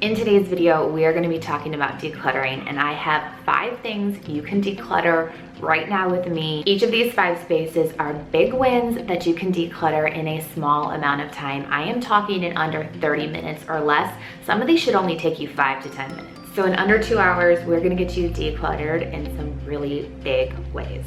In today's video, we are going to be talking about decluttering, and I have 5 things you can declutter right now with me. Each of these 5 spaces are big wins that you can declutter in a small amount of time. I am talking in under 30 minutes or less. Some of these should only take you 5 to 10 minutes. So in under 2 hours, we're going to get you decluttered in some really big ways.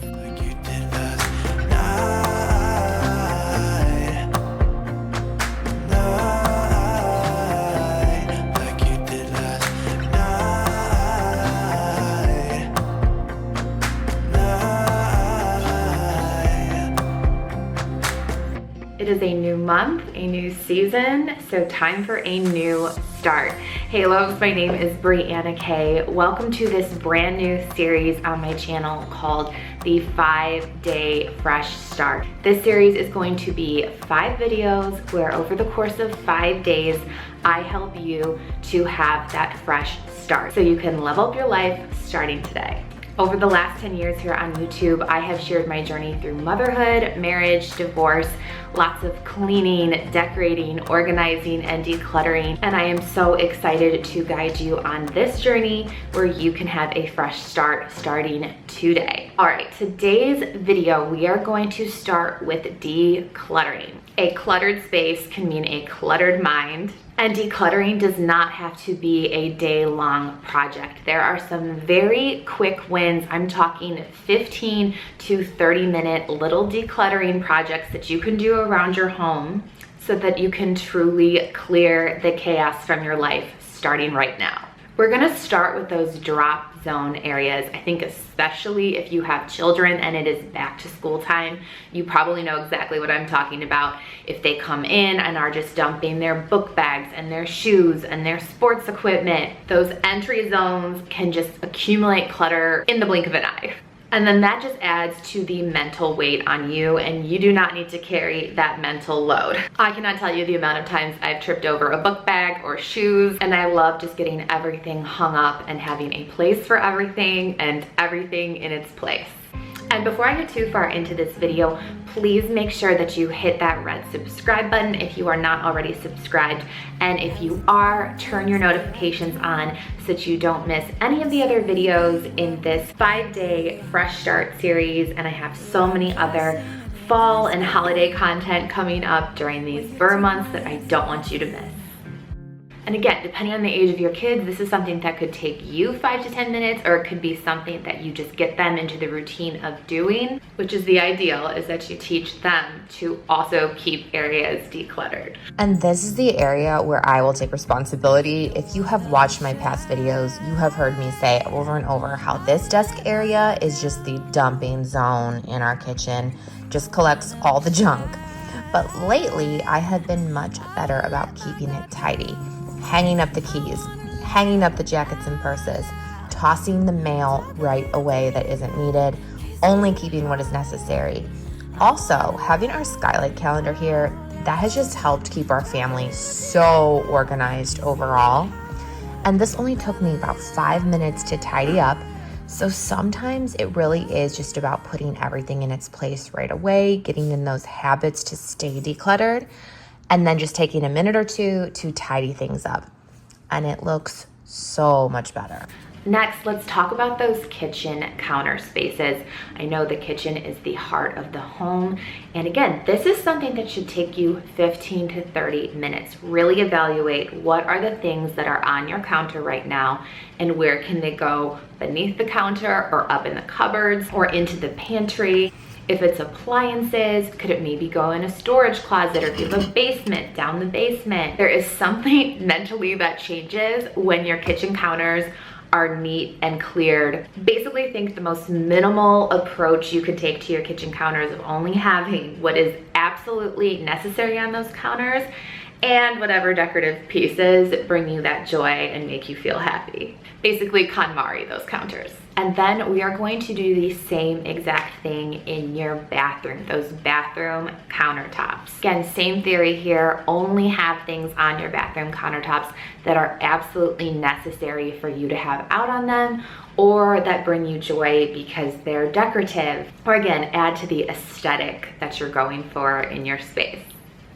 It is a new month, a new season, so time for a new start. Hey loves, my name is Brianna Kay. Welcome to this brand new series on my channel called the 5-Day Fresh Start. This series is going to be 5 videos where over the course of 5 days, I help you to have that fresh start so you can level up your life starting today. Over the last 10 years here on YouTube, I have shared my journey through motherhood, marriage, divorce, lots of cleaning, decorating, organizing, and decluttering. And I am so excited to guide you on this journey where you can have a fresh start starting today. All right, today's video, we are going to start with decluttering. A cluttered space can mean a cluttered mind. And decluttering does not have to be a day-long project. There are some very quick wins. I'm talking 15 to 30-minute little decluttering projects that you can do around your home so that you can truly clear the chaos from your life starting right now. We're gonna start with those drop zone areas. I think especially if you have children and it is back to school time, you probably know exactly what I'm talking about. If they come in and are just dumping their book bags and their shoes and their sports equipment, those entry zones can just accumulate clutter in the blink of an eye. And then that just adds to the mental weight on you, and you do not need to carry that mental load. I cannot tell you the amount of times I've tripped over a book bag or shoes, and I love just getting everything hung up and having a place for everything and everything in its place. And before I get too far into this video, please make sure that you hit that red subscribe button if you are not already subscribed. And if you are, turn your notifications on so that you don't miss any of the other videos in this 5-day fresh start series. And I have so many other fall and holiday content coming up during these Burr months that I don't want you to miss. And again, depending on the age of your kids, this is something that could take you 5 to 10 minutes, or it could be something that you just get them into the routine of doing, which is the ideal, is that you teach them to also keep areas decluttered. And this is the area where I will take responsibility. If you have watched my past videos, you have heard me say over and over how this desk area is just the dumping zone in our kitchen, just collects all the junk. But lately, I have been much better about keeping it tidy. Hanging up the keys, hanging up the jackets and purses, tossing the mail right away that isn't needed, only keeping what is necessary. Also, having our skylight calendar here, that has just helped keep our family so organized overall. And this only took me about 5 minutes to tidy up. So sometimes it really is just about putting everything in its place right away, getting in those habits to stay decluttered, and then just taking a minute or two to tidy things up. And it looks so much better. Next, let's talk about those kitchen counter spaces. I know the kitchen is the heart of the home. And again, this is something that should take you 15 to 30 minutes. Really evaluate what are the things that are on your counter right now and where can they go beneath the counter or up in the cupboards or into the pantry. If it's appliances, could it maybe go in a storage closet, or if you have a basement, down the basement? There is something mentally that changes when your kitchen counters are neat and cleared. Basically, think the most minimal approach you could take to your kitchen counters of only having what is absolutely necessary on those counters and whatever decorative pieces bring you that joy and make you feel happy. Basically, KonMari those counters. And then we are going to do the same exact thing in your bathroom, those bathroom countertops. Again, same theory here, only have things on your bathroom countertops that are absolutely necessary for you to have out on them or that bring you joy because they're decorative. Or again, add to the aesthetic that you're going for in your space.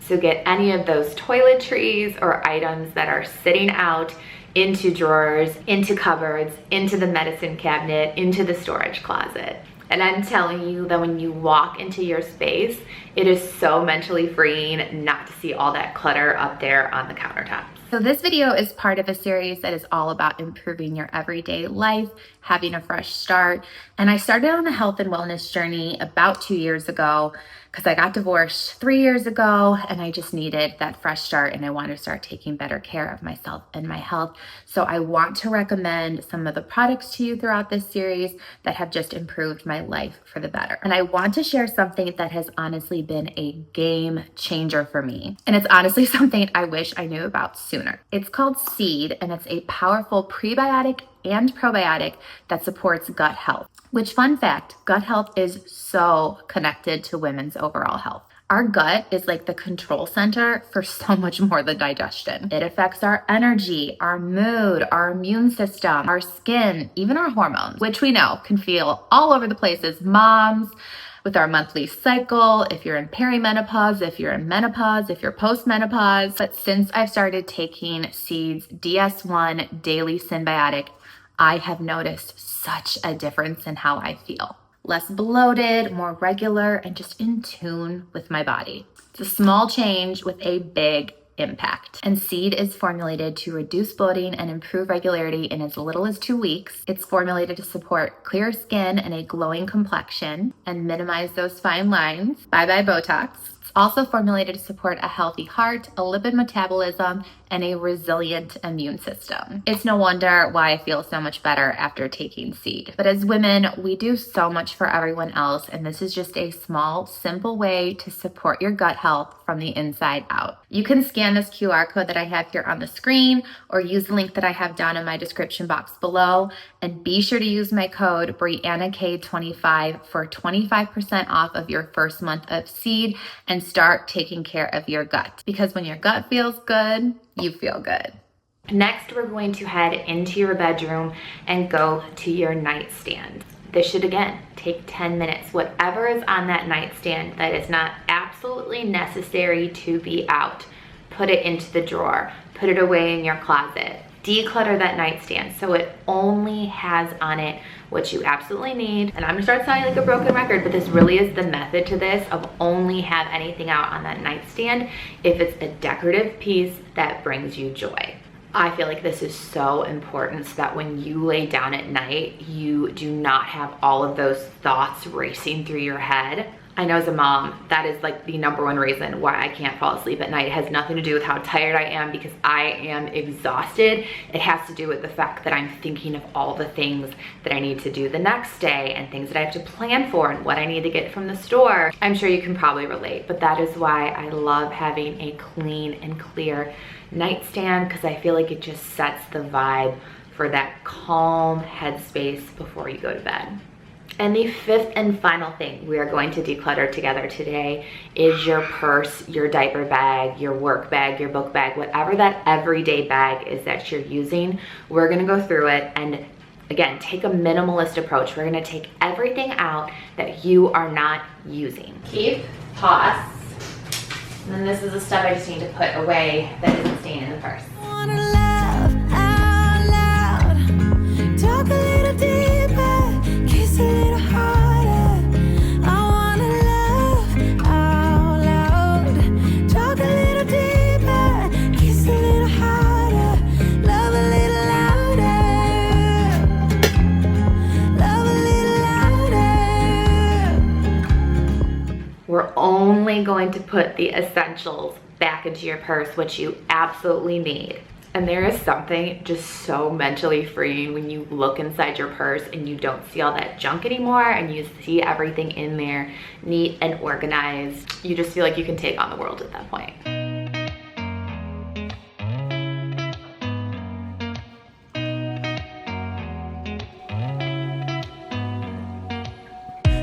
So get any of those toiletries or items that are sitting out into drawers, into cupboards, into the medicine cabinet, into the storage closet. And I'm telling you that when you walk into your space, it is so mentally freeing not to see all that clutter up there on the countertops. So this video is part of a series that is all about improving your everyday life, having a fresh start. And I started on a health and wellness journey about 2 years ago because I got divorced 3 years ago and I just needed that fresh start and I wanted to start taking better care of myself and my health. So I want to recommend some of the products to you throughout this series that have just improved my life for the better. And I want to share something that has honestly been a game changer for me. And it's honestly something I wish I knew about sooner. It's called Seed, and it's a powerful prebiotic and probiotic that supports gut health. Which, fun fact, gut health is so connected to women's overall health. Our gut is like the control center for so much more than digestion. It affects our energy, our mood, our immune system, our skin, even our hormones, which we know can feel all over the place as moms, with our monthly cycle, if you're in perimenopause, if you're in menopause, if you're postmenopause. But since I've started taking Seed's DS1 Daily Symbiotic, I have noticed such a difference in how I feel. Less bloated, more regular, and just in tune with my body. It's a small change with a big impact. And Seed is formulated to reduce bloating and improve regularity in as little as 2 weeks. It's formulated to support clear skin and a glowing complexion and minimize those fine lines. Bye-bye Botox. It's also formulated to support a healthy heart, a lipid metabolism, and a resilient immune system. It's no wonder why I feel so much better after taking Seed. But as women, we do so much for everyone else, and this is just a small, simple way to support your gut health from the inside out. You can scan this QR code that I have here on the screen or use the link that I have down in my description box below, and be sure to use my code BriannaK25 for 25% off of your first month of Seed and start taking care of your gut. Because when your gut feels good, you feel good. Next, we're going to head into your bedroom and go to your nightstand. This should, again, take 10 minutes. Whatever is on that nightstand that is not absolutely necessary to be out, put it into the drawer, put it away in your closet. Declutter that nightstand so it only has on it what you absolutely need. And I'm gonna start sounding like a broken record, but this really is the method to this, of only have anything out on that nightstand if it's a decorative piece that brings you joy. I feel like this is so important so that when you lay down at night, you do not have all of those thoughts racing through your head. I know as a mom, that is like the #1 reason why I can't fall asleep at night. It has nothing to do with how tired I am because I am exhausted. It has to do with the fact that I'm thinking of all the things that I need to do the next day and things that I have to plan for and what I need to get from the store. I'm sure you can probably relate, but that is why I love having a clean and clear nightstand, because I feel like it just sets the vibe for that calm headspace before you go to bed. And the fifth and final thing we are going to declutter together today is your purse, your diaper bag, your work bag, your book bag, whatever that everyday bag is that you're using. We're gonna go through it and, again, take a minimalist approach. We're gonna take everything out that you are not using. Keep, toss, and then this is a stuff I just need to put away that isn't staying in the purse. Talk a little deeper, kiss a little harder. I wanna love out loud. Talk a little deeper, kiss a little harder. Love a little louder. Love a little louder. We're only going to put the essentials back into your purse, which you absolutely need. And there is something just so mentally freeing when you look inside your purse and you don't see all that junk anymore and you see everything in there neat and organized. You just feel like you can take on the world at that point.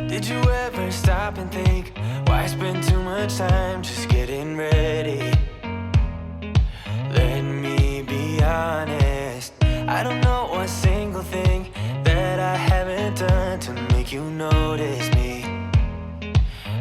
Did you ever stop and think, why spend too much time just getting ready? Let me be honest, I don't know a single thing that I haven't done to make you notice me.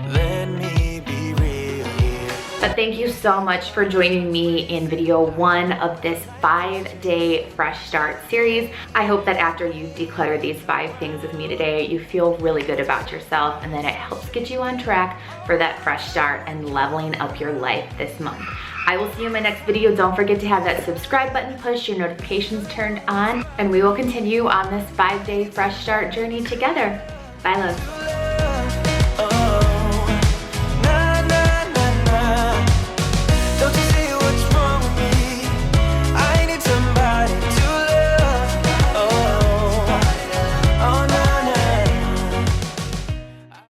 Let me be real here. But thank you so much for joining me in video 1 of this 5-day fresh start series. I hope that after you declutter these 5 things with me today, you feel really good about yourself and that it helps get you on track for that fresh start and leveling up your life this month. I will see you in my next video. Don't forget to have that subscribe button pushed, your notifications turned on, and we will continue on this 5-day fresh start journey together. Bye, love.